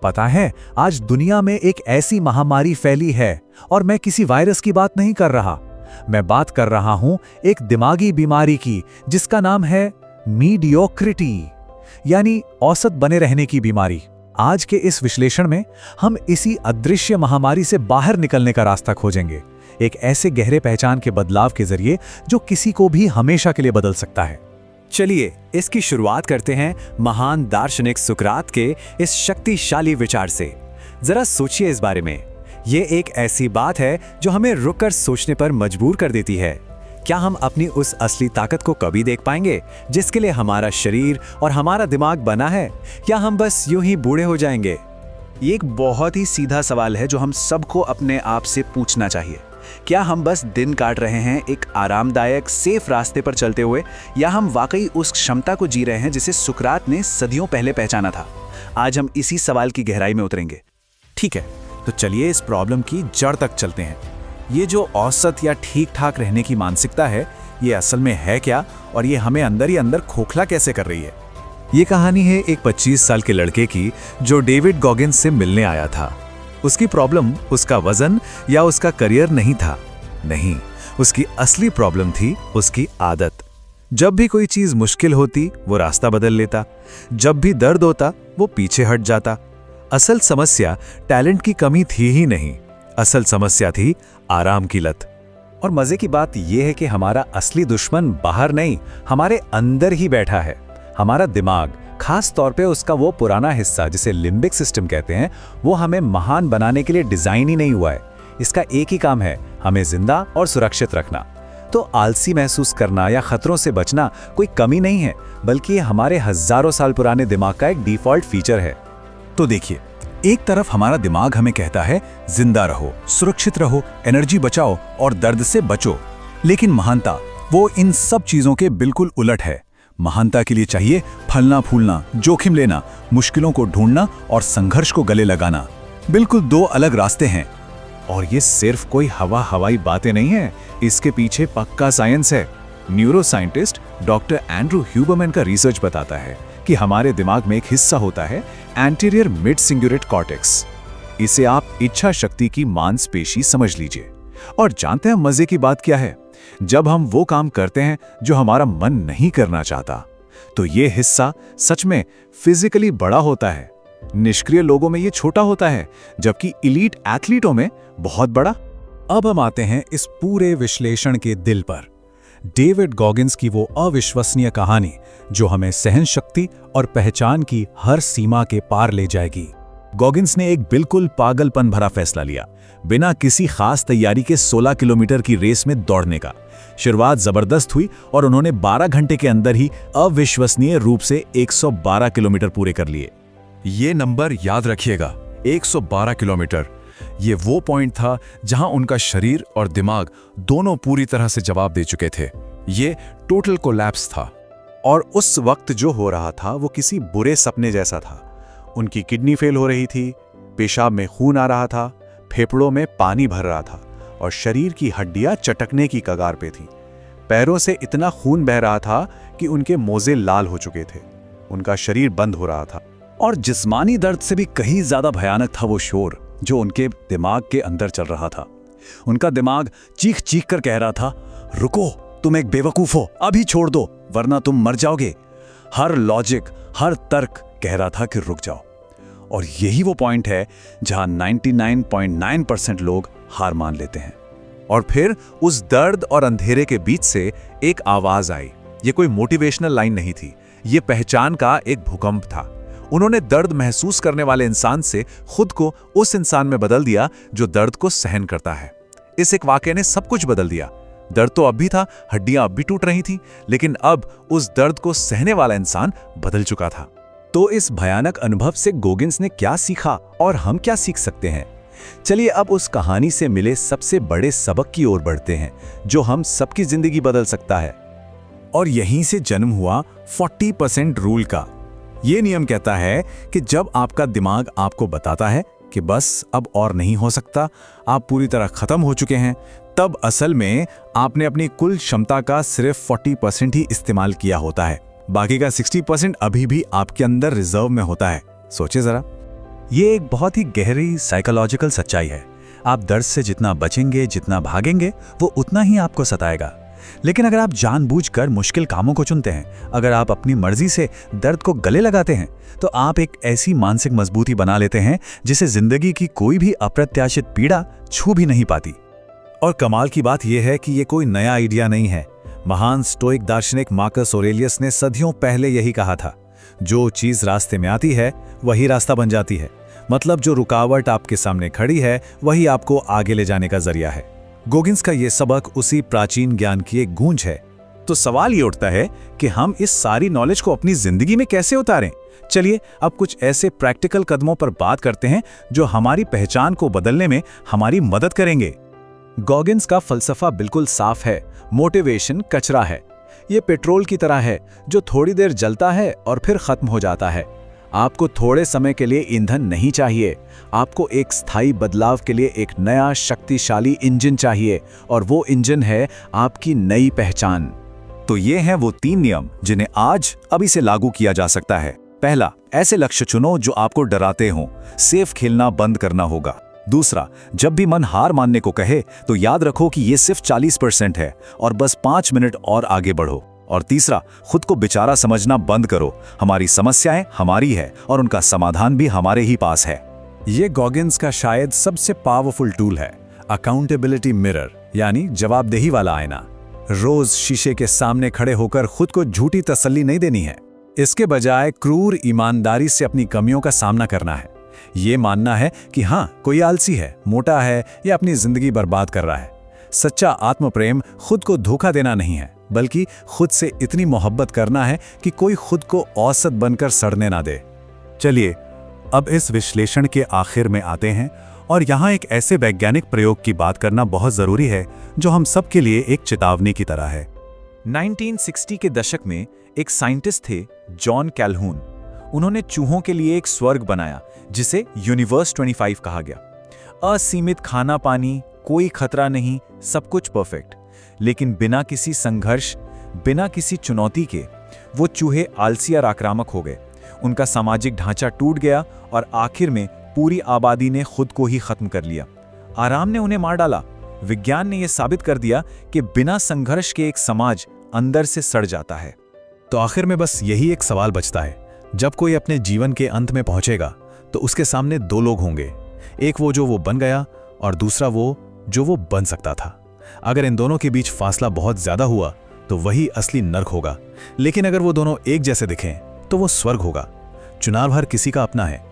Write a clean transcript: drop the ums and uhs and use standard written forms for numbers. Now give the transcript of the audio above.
पता है, आज दुनिया में एक ऐसी महामारी फैली है और मैं किसी वायरस की बात नहीं कर रहा। मैं बात कर रहा हूं एक दिमागी बीमारी की जिसका नाम है मीडियोक्रिटी, यानी औसत बने रहने की बीमारी। आज के इस विश्लेषण में हम इसी अदृश्य महामारी से बाहर निकलने का रास्ता खोजेंगे, एक ऐसे गहरे पहचान के बदलाव के जरिए जो किसी को भी हमेशा के लिए बदल सकता है। चलिए इसकी शुरुआत करते हैं महान दार्शनिक सुकरात के इस शक्तिशाली विचार से। जरा सोचिए इस बारे में। ये एक ऐसी बात है जो हमें रुककर सोचने पर मजबूर कर देती है। क्या हम अपनी उस असली ताकत को कभी देख पाएंगे जिसके लिए हमारा शरीर और हमारा दिमाग बना है, या हम बस यूं ही बूढ़े हो जाएंगे? ये एक बहुत ही सीधा सवाल है जो हम सबको अपने आप से पूछना चाहिए। क्या हम बस दिन काट रहे हैं एक आरामदायक सेफ रास्ते पर चलते हुए, या हम वाकई उस क्षमता को जी रहे हैं जिसे सुकरात ने सदियों पहले पहचाना था? आज हम इसी सवाल की गहराई में उतरेंगे। ठीक है, तो चलिए इस प्रॉब्लम की जड़ तक चलते हैं। ये जो औसत या ठीक ठाक रहने की मानसिकता है, ये असल में है क्या, और ये हमें अंदर ही अंदर खोखला कैसे कर रही है? ये कहानी है एक 25 साल के लड़के की जो डेविड गॉगिन्स से मिलने आया था। उसकी प्रॉब्लम उसका वजन या उसका करियर नहीं था। नहीं, उसकी असली प्रॉब्लम थी उसकी आदत। जब भी कोई चीज मुश्किल होती वो रास्ता बदल लेता, जब भी दर्द होता वो पीछे हट जाता। असल समस्या टैलेंट की कमी थी ही नहीं, असल समस्या थी आराम की लत। और मजे की बात यह है कि हमारा असली दुश्मन बाहर नहीं, हमारे अंदर ही बैठा है। हमारा दिमाग, खास तौर पे उसका वो पुराना हिस्सा जिसे लिम्बिक सिस्टम कहते हैं, वो हमें महान बनाने के लिए डिजाइन ही नहीं हुआ है। इसका एक ही काम है, हमें जिंदा और सुरक्षित रखना। तो आलसी महसूस करना या खतरों से बचना कोई कमी नहीं है, बल्कि ये हमारे हजारों साल पुराने दिमाग का एक डिफॉल्ट फीचर है। तो देखिए, एक तरफ हमारा दिमाग हमें कहता है जिंदा रहो, सुरक्षित रहो, एनर्जी बचाओ और दर्द से बचो। लेकिन महानता वो इन सब चीजों के बिल्कुल उलट है। महानता के लिए चाहिए फलना फूलना, जोखिम लेना, मुश्किलों को ढूंढना और संघर्ष को गले लगाना। बिल्कुल दो अलग रास्ते हैं। और ये सिर्फ कोई हवाई बातें नहीं है, इसके पीछे पक्का साइंस है। Neuro scientist doctor Andrew Huberman का रिसर्च बताता है कि हमारे दिमाग में एक हिस्सा होता है एंटीरियर मिड सिंगुलेट कॉर्टेक्स। इसे आप इच्छा शक्ति की मांसपेशी समझ लीजिए। और जानते हैं मजे की बात क्या है? जब हम वो काम करते हैं जो हमारा मन नहीं करना चाहता, तो ये हिस्सा सच में फिजिकली बड़ा होता है। निष्क्रिय लोगों में ये छोटा होता है, जबकि इलीट एथलीटों में बहुत बड़ा। अब हम आते हैं इस पूरे विश्लेषण के दिल पर, डेविड गॉगिन्स की वो अविश्वसनीय कहानी जो हमें सहन शक्ति और पहचान की हर सीमा के पार ले जाएगी। गॉगिन्स ने एक बिल्कुल पागलपन भरा फैसला लिया, बिना किसी खास तैयारी के 16 किलोमीटर की रेस में दौड़ने का। शुरुआत जबरदस्त हुई और उन्होंने 12 घंटे के अंदर ही अविश्वसनीय रूप से 112 किलोमीटर पूरे कर लिए। ये नंबर याद रखिएगा, 112 किलोमीटर। ये वो पॉइंट था जहां उनका शरीर और दिमाग दोनों पूरी तरह से जवाब दे चुके थे। ये टोटल कोलैप्स था। और उस वक्त जो हो रहा था वो किसी बुरे सपने जैसा था। उनकी किडनी फेल हो रही थी, पेशाब में खून आ रहा था, फेफड़ों में पानी भर रहा था और शरीर की हड्डियां चटकने की कगार पे थीं। पैरों से इतना खून बह रहा था कि उनके मोजे लाल हो चुके थे। उनका शरीर बंद हो रहा था। और जिस्मानी दर्द से भी कहीं ज्यादा भयानक था वो शोर जो उनके दिमाग के अंदर चल रहा था। उनका दिमाग चीख चीख कर कह रहा था, रुको, तुम एक बेवकूफ हो, अभी छोड़ दो वरना तुम मर जाओगे। हर लॉजिक, हर तर्क कह रहा था कि रुक जाओ। और यही वो पॉइंट है जहां 99.9% लोग हार मान लेते हैं। और फिर उस दर्द और अंधेरे के बीच से एक आवाज आई। ये कोई मोटिवेशनल लाइन नहीं थी, ये पहचान का एक भूकंप था। उन्होंने दर्द महसूस करने वाले इंसान से खुद को उस इंसान में बदल दिया जो दर्द को सहन करता है। इस एक वाकये ने सब कुछ बदल दिया। दर्द तो अब भी था, हड्डियां अब भी टूट रही थी, लेकिन अब उस दर्द को सहने वाला इंसान बदल चुका था। तो इस भयानक अनुभव से गॉगिन्स ने क्या सीखा और हम क्या सीख सकते हैं? चलिए अब उस कहानी से मिले सबसे बड़े सबक की ओर बढ़ते हैं जो हम सबकी जिंदगी बदल सकता है। और यहीं से जन्म हुआ 40% रूल का। ये नियम कहता है कि जब आपका दिमाग आपको बताता है कि बस अब और नहीं हो सकता, आप पूरी तरह खत्म हो चुके हैं, तब असल में आपने अपनी कुल क्षमता का सिर्फ 40% ही इस्तेमाल किया होता है। बाकी का 60% अभी भी आपके अंदर रिजर्व में होता है। सोचिए जरा। ये एक बहुत ही गहरी साइकोलॉजिकल सच्चाई है। आप दर्द से जितना बचेंगे, जितना भागेंगे, वो उतना ही आपको सताएगा। लेकिन अगर आप जानबूझकर मुश्किल कामों को चुनते हैं, अगर आप अपनी मर्जी से दर्द को गले लगाते हैं, तो आप एक ऐसी मानसिक मजबूती बना लेते हैं जिसे जिंदगी की कोई भी अप्रत्याशित पीड़ा छू भी नहीं पाती। और कमाल की बात यह है कि ये कोई नया आइडिया नहीं है। महान स्टोइक दार्शनिक मार्कस ऑरेलियस ने सदियों पहले यही कहा था, जो चीज रास्ते में आती है वही रास्ता बन जाती है। मतलब जो रुकावट आपके सामने खड़ी है वही आपको आगे ले जाने का जरिया है। गोगिन्स का ये सबक उसी प्राचीन ज्ञान की एक गूंज है। तो सवाल ये उठता है कि हम इस सारी नॉलेज को अपनी जिंदगी में कैसे उतारें। चलिए अब कुछ ऐसे प्रैक्टिकल कदमों पर बात करते हैं जो हमारी पहचान को बदलने में हमारी मदद करेंगे। गॉगिन्स का फलसफा बिल्कुल साफ है। मोटिवेशन कचरा है। ये पेट्रोल की तरह है जो थोड़ी देर जलता है और फिर खत्म हो जाता है। आपको थोड़े समय के लिए ईंधन नहीं चाहिए, आपको एक स्थायी बदलाव के लिए एक नया शक्तिशाली इंजन चाहिए, और वो इंजन है आपकी नई पहचान। तो ये हैं वो 3 नियम जिन्हें आज अभी से लागू किया जा सकता है। पहला, ऐसे लक्ष्य चुनो जो आपको डराते हों। सेफ खेलना बंद करना होगा। दूसरा, जब भी मन हार मानने को कहे तो याद रखो कि ये सिर्फ 40% है और बस 5 मिनट और आगे बढ़ो। और तीसरा, खुद को बेचारा समझना बंद करो। हमारी समस्याएं हमारी है और उनका समाधान भी हमारे ही पास है। ये गॉगिन्स का शायद सबसे पावरफुल टूल है, अकाउंटेबिलिटी मिरर, यानी जवाबदेही वाला आईना। रोज शीशे के सामने खड़े होकर खुद को झूठी तसल्ली नहीं देनी है। इसके बजाय क्रूर ईमानदारी से अपनी कमियों का सामना करना है। ये मानना है कि हाँ, कोई आलसी है, मोटा है या अपनी जिंदगी बर्बाद कर रहा है। सच्चा आत्मप्रेम खुद को धोखा देना नहीं है, बल्कि खुद से इतनी मोहब्बत करना है कि कोई खुद को औसत बनकर सड़ने ना दे। चलिए अब इस विश्लेषण के आखिर में आते हैं, और यहाँ एक ऐसे वैज्ञानिक प्रयोग की बात करना बहुत जरूरी है जो हम सब के लिए एक चेतावनी की तरह है। 1960 के दशक में एक साइंटिस्ट थे, जॉन कैल्हून। उन्होंने चूहों के लिए एक स्वर्ग बनाया जिसे यूनिवर्स 25 कहा गया। असीमित खाना पानी, कोई खतरा नहीं, सब कुछ परफेक्ट। लेकिन बिना किसी संघर्ष, बिना किसी चुनौती के वो चूहे आलसी और आक्रामक हो गए। उनका सामाजिक ढांचा टूट गया और आखिर में पूरी आबादी ने खुद को ही खत्म कर लिया। आराम ने उन्हें मार डाला। विज्ञान ने यह साबित कर दिया कि बिना संघर्ष के एक समाज अंदर से सड़ जाता है। तो आखिर में बस यही एक सवाल बचता है, जब कोई अपने जीवन के अंत में पहुंचेगा तो उसके सामने 2 लोग होंगे, एक वो जो वो बन गया और दूसरा वो जो वो बन सकता था। अगर इन दोनों के बीच फासला बहुत ज्यादा हुआ तो वही असली नर्क होगा, लेकिन अगर वो दोनों एक जैसे दिखें तो वो स्वर्ग होगा। चुनाव हर किसी का अपना है,